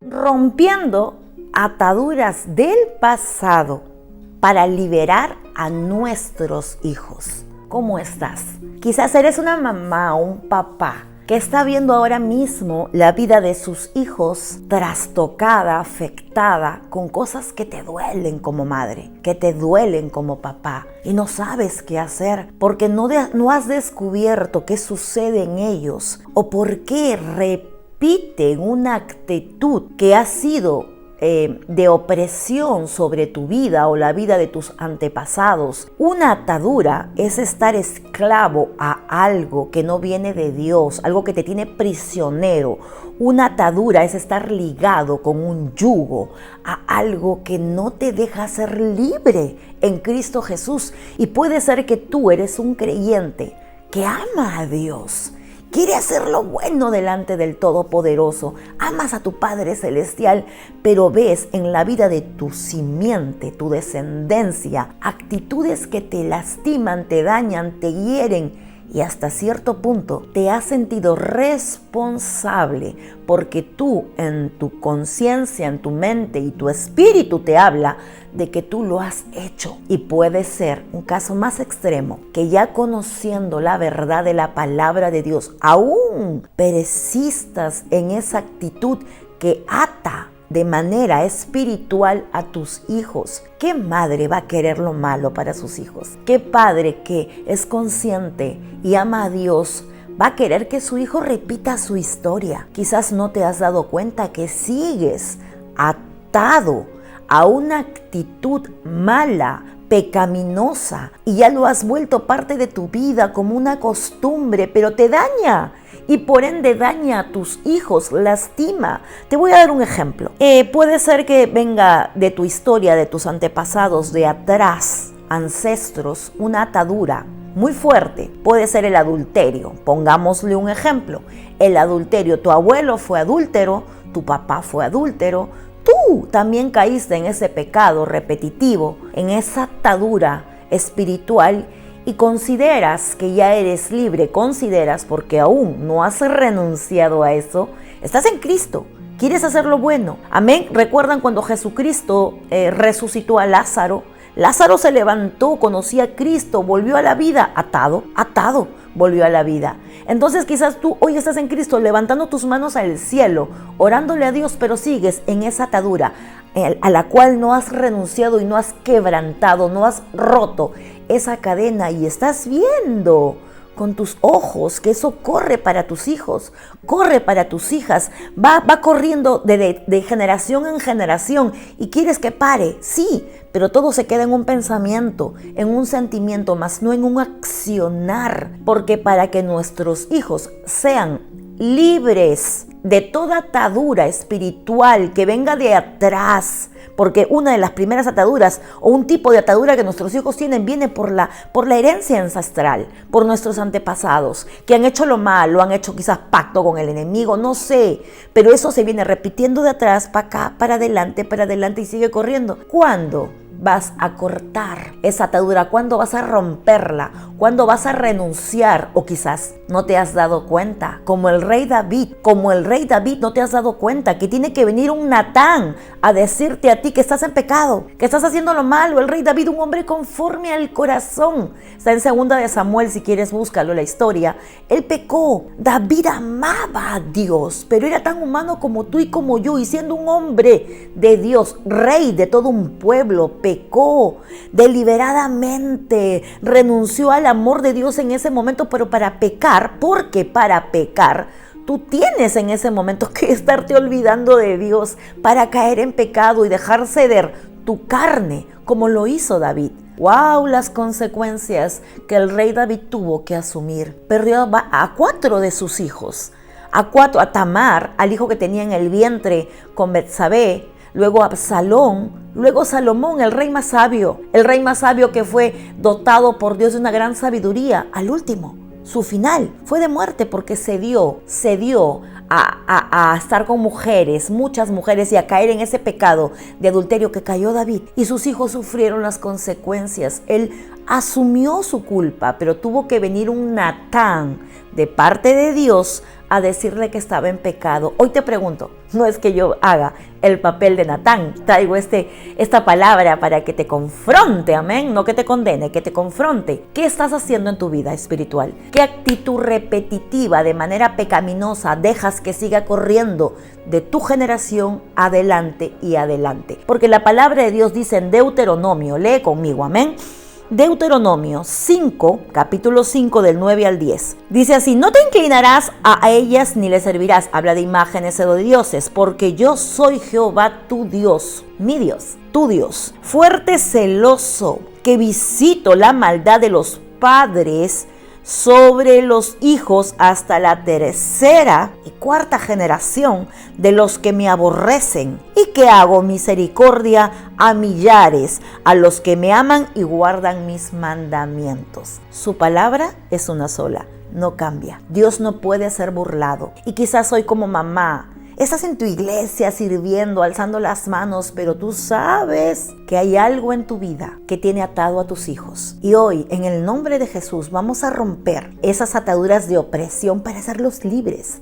rompiendo ataduras del pasado para liberar a nuestros hijos. ¿Cómo estás? Quizás eres una mamá o un papá que está viendo ahora mismo la vida de sus hijos trastocada, afectada, con cosas que te duelen como madre, que te duelen como papá, y no sabes qué hacer porque no has descubierto qué sucede en ellos o por qué repiten una actitud que ha sido de opresión sobre tu vida o la vida de tus antepasados. Una atadura es estar esclavo a algo que no viene de Dios, algo que te tiene prisionero. Una atadura es estar ligado con un yugo a algo que no te deja ser libre en Cristo Jesús. Y puede ser que tú eres un creyente que ama a Dios, quiere hacer lo bueno delante del Todopoderoso, amas a tu Padre Celestial, pero ves en la vida de tu simiente, tu descendencia, actitudes que te lastiman, te dañan, te hieren, y hasta cierto punto te has sentido responsable porque tú en tu conciencia, en tu mente y tu espíritu te habla de que tú lo has hecho. Y puede ser un caso más extremo, que ya conociendo la verdad de la palabra de Dios, aún persistas en esa actitud que ata de manera espiritual a tus hijos. ¿Qué madre va a querer lo malo para sus hijos? ¿Qué padre que es consciente y ama a Dios va a querer que su hijo repita su historia? Quizás no te has dado cuenta que sigues atado a una actitud mala, pecaminosa, y ya lo has vuelto parte de tu vida como una costumbre, pero te daña. Y por ende daña a tus hijos, lastima. Te voy a dar un ejemplo. Puede ser que venga de tu historia, de tus antepasados, de atrás, ancestros, una atadura muy fuerte. Puede ser el adulterio. Pongámosle un ejemplo. El adulterio, tu abuelo fue adúltero, tu papá fue adúltero, tú también caíste en ese pecado repetitivo, en esa atadura espiritual, y consideras que ya eres libre, consideras, porque aún no has renunciado a eso, estás en Cristo, quieres hacer lo bueno. Amén. ¿Recuerdan cuando Jesucristo resucitó a Lázaro? Lázaro se levantó, conocía a Cristo, volvió a la vida, atado, volvió a la vida. Entonces quizás tú hoy estás en Cristo levantando tus manos al cielo, orándole a Dios, pero sigues en esa atadura a la cual no has renunciado y no has quebrantado, no has roto esa cadena, y estás viendo con tus ojos que eso corre para tus hijos, corre para tus hijas, va corriendo de generación en generación, y quieres que pare, sí, pero todo se queda en un pensamiento, en un sentimiento, más no en un accionar, porque para que nuestros hijos sean libres de toda atadura espiritual que venga de atrás, porque una de las primeras ataduras o un tipo de atadura que nuestros hijos tienen viene por la herencia ancestral, por nuestros antepasados que han hecho lo malo, han hecho quizás pacto con el enemigo, no sé, pero eso se viene repitiendo de atrás para acá, para adelante y sigue corriendo. ¿Cuándo vas a cortar esa atadura? ¿Cuándo vas a romperla? ¿Cuándo vas a renunciar? O quizás no te has dado cuenta, como el rey David no te has dado cuenta que tiene que venir un Natán a decirte a ti que estás en pecado, que estás haciendo lo malo. El rey David, un hombre conforme al corazón, está en 2 de Samuel, si quieres búscalo, la historia. Él pecó. David amaba a Dios, pero era tan humano como tú y como yo, y siendo un hombre de Dios, rey de todo un pueblo, pecó deliberadamente, renunció al amor de Dios en ese momento, pero para pecar, porque para pecar tú tienes en ese momento que estarte olvidando de Dios para caer en pecado y dejar ceder tu carne, como lo hizo David. ¡Wow! Las consecuencias que el rey David tuvo que asumir. Perdió a 4 de sus hijos, a Tamar, al hijo que tenía en el vientre con Betsabé, luego Absalón, luego Salomón, el rey más sabio que fue dotado por Dios de una gran sabiduría. Al último, su final fue de muerte, porque se dio a estar con mujeres, muchas mujeres, y a caer en ese pecado de adulterio que cayó David, y sus hijos sufrieron las consecuencias. Él asumió su culpa, pero tuvo que venir un Natán de parte de Dios a decirle que estaba en pecado. Hoy te pregunto, no es que yo haga el papel de Natán, traigo esta palabra para que te confronte, amén, no que te condene, que te confronte. ¿Qué estás haciendo en tu vida espiritual? ¿Qué actitud repetitiva de manera pecaminosa dejas que siga corriendo de tu generación adelante y adelante? Porque la palabra de Dios dice en Deuteronomio, lee conmigo, amén. Deuteronomio 5, capítulo 5 del 9 al 10. Dice así: no te inclinarás a ellas ni les servirás. Habla de imágenes o de dioses, porque yo soy Jehová tu Dios, mi Dios, tu Dios, fuerte, celoso, que visito la maldad de los padres sobre los hijos hasta la tercera y cuarta generación de los que me aborrecen, y que hago misericordia a millares, a los que me aman y guardan mis mandamientos. Su palabra es una sola, no cambia. Dios no puede ser burlado. Y quizás hoy como mamá estás en tu iglesia sirviendo, alzando las manos, pero tú sabes que hay algo en tu vida que tiene atado a tus hijos. Y hoy, en el nombre de Jesús, vamos a romper esas ataduras de opresión para hacerlos libres.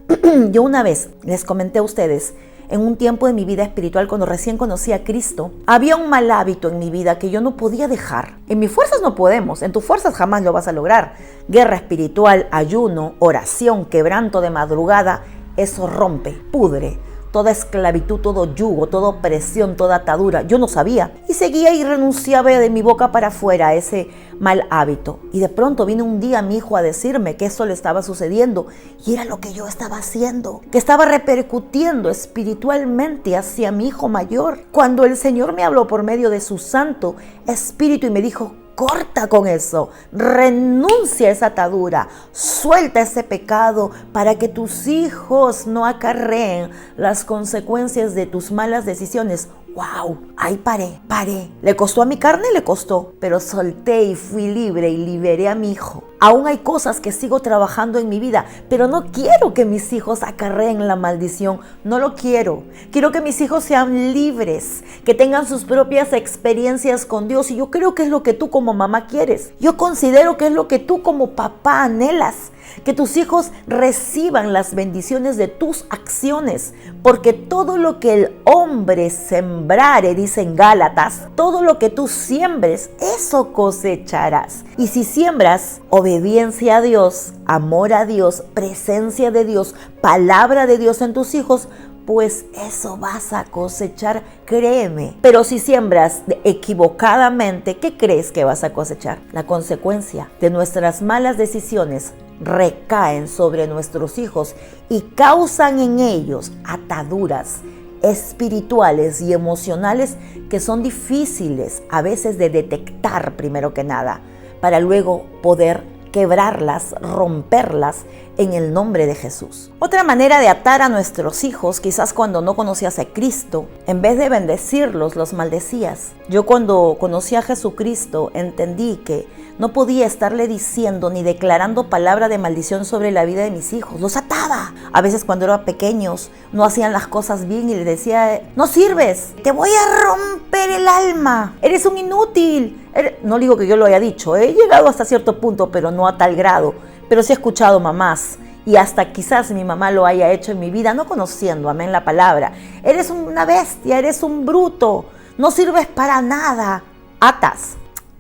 Yo una vez les comenté a ustedes, en un tiempo de mi vida espiritual, cuando recién conocí a Cristo, había un mal hábito en mi vida que yo no podía dejar. En mis fuerzas no podemos, en tus fuerzas jamás lo vas a lograr. Guerra espiritual, ayuno, oración, quebranto de madrugada. Eso rompe, pudre toda esclavitud, todo yugo, toda opresión, toda atadura. Yo no sabía y seguía y renunciaba de mi boca para afuera a ese mal hábito. Y de pronto vino un día mi hijo a decirme que eso le estaba sucediendo y era lo que yo estaba haciendo, que estaba repercutiendo espiritualmente hacia mi hijo mayor. Cuando el Señor me habló por medio de su Santo Espíritu y me dijo: corta con eso, renuncia a esa atadura, suelta ese pecado para que tus hijos no acarreen las consecuencias de tus malas decisiones. ¡Wow! Ahí paré. ¿Le costó a mi carne? Le costó, pero solté y fui libre y liberé a mi hijo. Aún hay cosas que sigo trabajando en mi vida, pero no quiero que mis hijos acarreen la maldición. No lo quiero. Quiero que mis hijos sean libres, que tengan sus propias experiencias con Dios. Y yo creo que es lo que tú como mamá quieres. Yo considero que es lo que tú como papá anhelas. Que tus hijos reciban las bendiciones de tus acciones, porque todo lo que el hombre sembrare, dice en Gálatas, todo lo que tú siembres, eso cosecharás. Y si siembras obediencia a Dios, amor a Dios, presencia de Dios, palabra de Dios en tus hijos, pues eso vas a cosechar, créeme. Pero si siembras equivocadamente, ¿qué crees que vas a cosechar? La consecuencia de nuestras malas decisiones recaen sobre nuestros hijos y causan en ellos ataduras espirituales y emocionales que son difíciles a veces de detectar primero que nada, para luego poder quebrarlas, romperlas en el nombre de Jesús. Otra manera de atar a nuestros hijos, quizás cuando no conocías a Cristo, en vez de bendecirlos, los maldecías. Yo cuando conocí a Jesucristo entendí que no podía estarle diciendo ni declarando palabra de maldición sobre la vida de mis hijos. Los ataba. A veces cuando eran pequeños no hacían las cosas bien y les decía: no sirves, te voy a romper el alma, eres un inútil. No digo que yo lo haya dicho, he llegado hasta cierto punto, pero no a tal grado. Pero sí he escuchado mamás, y hasta quizás mi mamá lo haya hecho en mi vida, no conociendo, amén, la palabra. Eres una bestia, eres un bruto, no sirves para nada.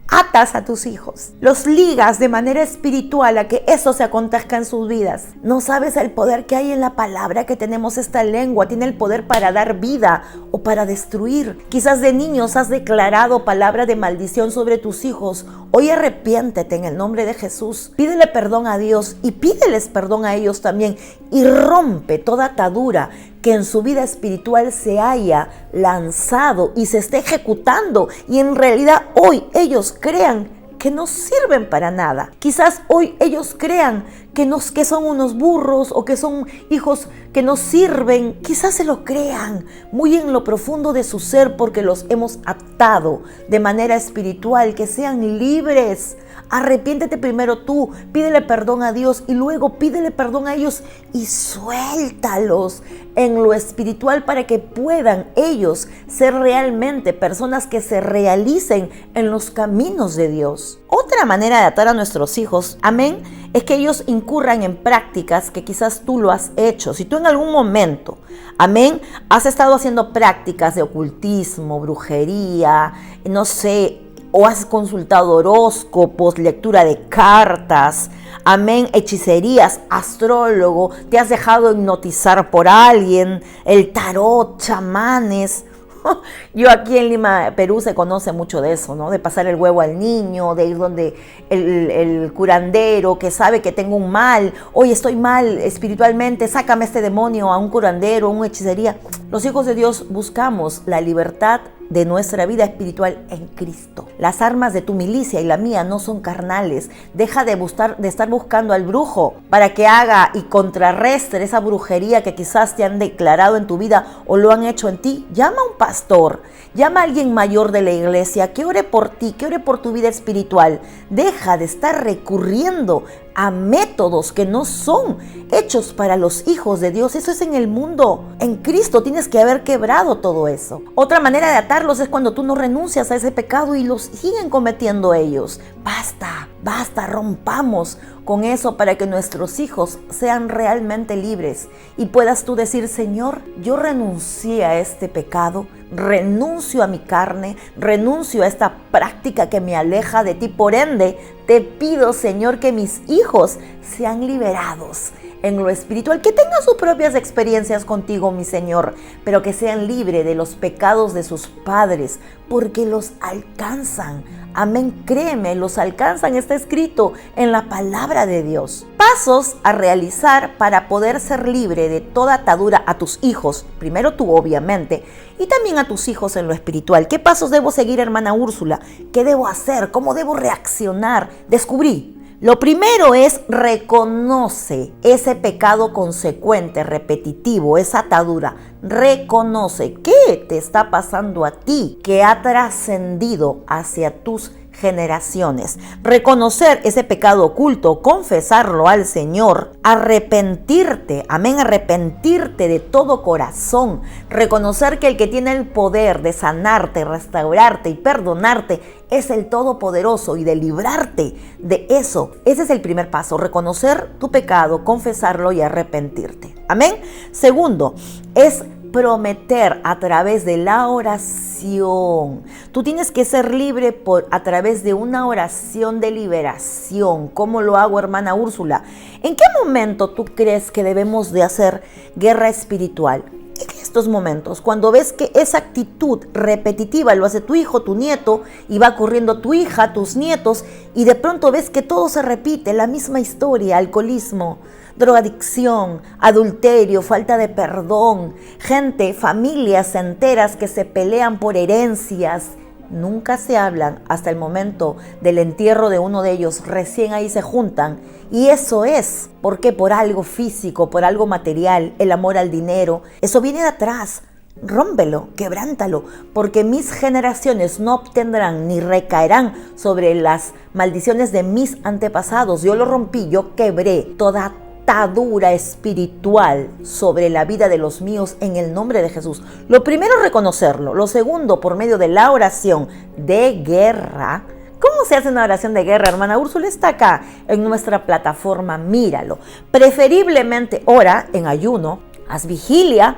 Atas a tus hijos, los ligas de manera espiritual a que eso se acontezca en sus vidas. No sabes el poder que hay en la palabra que tenemos. Esta lengua tiene el poder para dar vida o para destruir. Quizás de niños has declarado palabra de maldición sobre tus hijos. Hoy arrepiéntete en el nombre de Jesús. Pídele perdón a Dios y pídeles perdón a ellos también. Y rompe toda atadura que en su vida espiritual se haya lanzado y se esté ejecutando, y en realidad hoy ellos crean que no sirven para nada. Quizás hoy ellos crean que son unos burros o que son hijos que no sirven. Quizás se lo crean muy en lo profundo de su ser porque los hemos atado de manera espiritual. Que sean libres Arrepiéntete primero tú, pídele perdón a Dios y luego pídele perdón a ellos y suéltalos en lo espiritual para que puedan ellos ser realmente personas que se realicen en los caminos de Dios. Otra manera de atar a nuestros hijos, amén, es que ellos incurran en prácticas que quizás tú lo has hecho. Si tú en algún momento, amén, has estado haciendo prácticas de ocultismo, brujería, no sé, o has consultado horóscopos, lectura de cartas, amén, hechicerías, astrólogo, te has dejado hipnotizar por alguien, el tarot, chamanes. Yo aquí en Lima, Perú, se conoce mucho de eso, ¿no? De pasar el huevo al niño, de ir donde el curandero que sabe que tengo un mal, hoy estoy mal espiritualmente, sácame este demonio, a un curandero, a una hechicería. Los hijos de Dios buscamos la libertad de nuestra vida espiritual en Cristo. Las armas de tu milicia y la mía no son carnales. Deja de estar buscando al brujo para que haga y contrarrestre esa brujería que quizás te han declarado en tu vida o lo han hecho en ti. Llama a un pastor, llama a alguien mayor de la iglesia que ore por ti, que ore por tu vida espiritual. Deja de estar recurriendo a métodos que no son hechos para los hijos de Dios. Eso es en el mundo. En Cristo tienes que haber quebrado todo eso. Otra manera de atarlos es cuando tú no renuncias a ese pecado y los siguen cometiendo ellos. Basta, rompamos con eso para que nuestros hijos sean realmente libres y puedas tú decir: Señor, yo renuncié a este pecado, renuncio a mi carne, renuncio a esta práctica que me aleja de ti. Por ende, te pido, Señor, que mis hijos sean liberados en lo espiritual, que tengan sus propias experiencias contigo, mi Señor, pero que sean libres de los pecados de sus padres, porque los alcanzan. Amén, créeme, los alcanzan, está escrito en la palabra de Dios. Pasos a realizar para poder ser libre de toda atadura a tus hijos, primero tú obviamente, y también a tus hijos en lo espiritual. ¿Qué pasos debo seguir, hermana Úrsula? ¿Qué debo hacer? ¿Cómo debo reaccionar? Descubrí. Lo primero es: reconoce ese pecado consecuente, repetitivo, esa atadura. Reconoce qué te está pasando a ti que ha trascendido hacia tus generaciones. Reconocer ese pecado oculto, confesarlo al Señor, arrepentirte, amén, arrepentirte de todo corazón, reconocer que el que tiene el poder de sanarte, restaurarte y perdonarte es el Todopoderoso y de librarte de eso. Ese es el primer paso: reconocer tu pecado, confesarlo y arrepentirte. Amén. Segundo, es prometer a través de la oración. Tú tienes que ser libre a través de una oración de liberación. ¿Cómo lo hago, hermana Úrsula? ¿En qué momento tú crees que debemos de hacer guerra espiritual? En estos momentos, cuando ves que esa actitud repetitiva lo hace tu hijo, tu nieto, y va corriendo tu hija, tus nietos, y de pronto ves que todo se repite, la misma historia: alcoholismo, drogadicción, adulterio, falta de perdón, gente, familias enteras que se pelean por herencias. Nunca se hablan hasta el momento del entierro de uno de ellos, recién ahí se juntan. Y eso es porque por algo físico, por algo material, el amor al dinero, eso viene de atrás. Rómpelo, quebrántalo, porque mis generaciones no obtendrán ni recaerán sobre las maldiciones de mis antepasados. Yo lo rompí, yo quebré toda atadura espiritual sobre la vida de los míos en el nombre de Jesús. Lo primero, reconocerlo. Lo segundo, por medio de la oración de guerra. ¿Cómo se hace una oración de guerra, hermana Úrsula? Está acá en nuestra plataforma, míralo. Preferiblemente ora en ayuno, haz vigilia.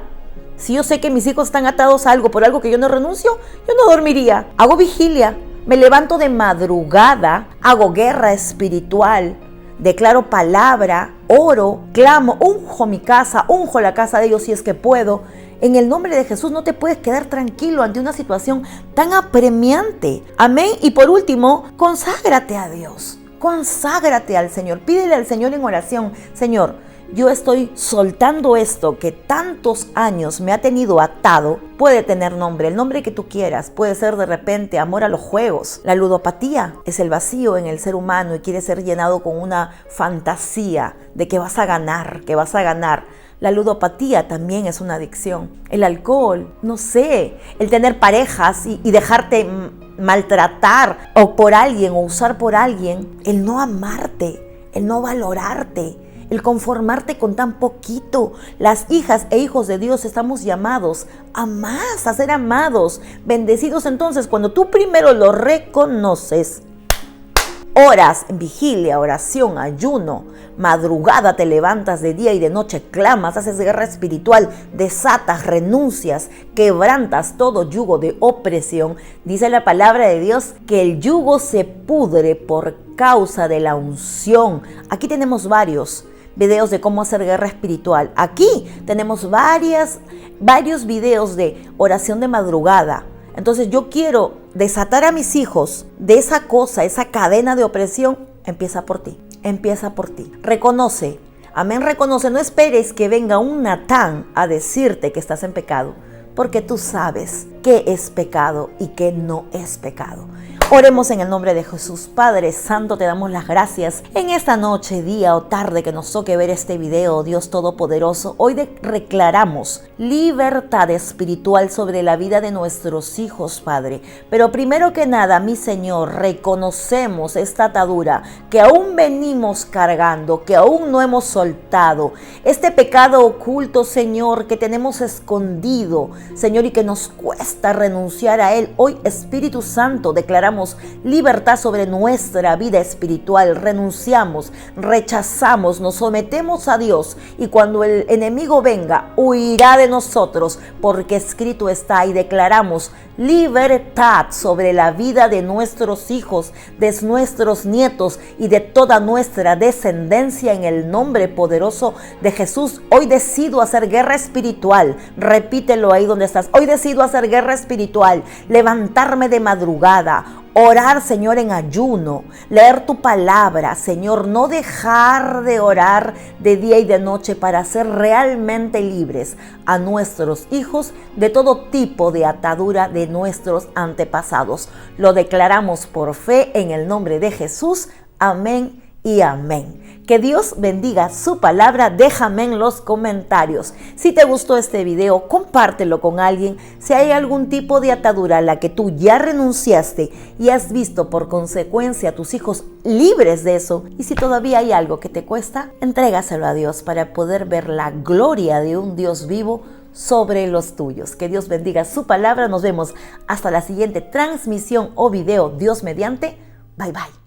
Si yo sé que mis hijos están atados a algo por algo que yo no renuncio, yo no dormiría. Hago vigilia, me levanto de madrugada, hago guerra espiritual, declaro palabra, oro, clamo, unjo mi casa, unjo la casa de Dios si es que puedo. En el nombre de Jesús no te puedes quedar tranquilo ante una situación tan apremiante. Amén. Y por último, conságrate a Dios. Conságrate al Señor. Pídele al Señor en oración: Señor, yo estoy soltando esto que tantos años me ha tenido atado. Puede tener nombre, el nombre que tú quieras. Puede ser de repente amor a los juegos. La ludopatía es el vacío en el ser humano y quiere ser llenado con una fantasía de que vas a ganar, que vas a ganar. La ludopatía también es una adicción. El alcohol, no sé, el tener parejas y dejarte maltratar o por alguien o usar por alguien, el no amarte, el no valorarte, el conformarte con tan poquito. Las hijas e hijos de Dios estamos llamados a más, a ser amados, bendecidos. Entonces, cuando tú primero lo reconoces, oras en vigilia, oración, ayuno, madrugada te levantas de día y de noche, clamas, haces guerra espiritual, desatas, renuncias, quebrantas todo yugo de opresión. Dice la palabra de Dios que el yugo se pudre por causa de la unción. Aquí tenemos varios videos de cómo hacer guerra espiritual. Aquí tenemos varios videos de oración de madrugada. Entonces yo quiero desatar a mis hijos de esa cosa, esa cadena de opresión. Empieza por ti, empieza por ti. Reconoce, amén, reconoce. No esperes que venga un Natán a decirte que estás en pecado, porque tú sabes qué es pecado y qué no es pecado. Oremos en el nombre de Jesús. Padre Santo, te damos las gracias en esta noche, día o tarde que nos toque ver este video, Dios Todopoderoso. Hoy declaramos libertad espiritual sobre la vida de nuestros hijos, Padre. Pero primero que nada, mi Señor, reconocemos esta atadura que aún venimos cargando, que aún no hemos soltado. Este pecado oculto, Señor, que tenemos escondido, Señor, y que nos cuesta renunciar a él. Hoy, Espíritu Santo, declaramos libertad sobre nuestra vida espiritual. Renunciamos, rechazamos, nos sometemos a Dios, y cuando el enemigo venga, huirá de nosotros, porque escrito está. Y declaramos libertad sobre la vida de nuestros hijos, de nuestros nietos y de toda nuestra descendencia en el nombre poderoso de Jesús. Hoy decido hacer guerra espiritual. Repítelo ahí donde estás. Hoy decido hacer guerra espiritual, levantarme de madrugada, orar, Señor, en ayuno, leer tu palabra, Señor, no dejar de orar de día y de noche para ser realmente libres a nuestros hijos de todo tipo de atadura de nuestros antepasados. Lo declaramos por fe en el nombre de Jesús. Amén y amén. Que Dios bendiga su palabra. Déjame en los comentarios. Si te gustó este video, compártelo con alguien. Si hay algún tipo de atadura a la que tú ya renunciaste y has visto por consecuencia a tus hijos libres de eso, y si todavía hay algo que te cuesta, entrégaselo a Dios para poder ver la gloria de un Dios vivo sobre los tuyos. Que Dios bendiga su palabra. Nos vemos hasta la siguiente transmisión o video, Dios mediante. Bye bye.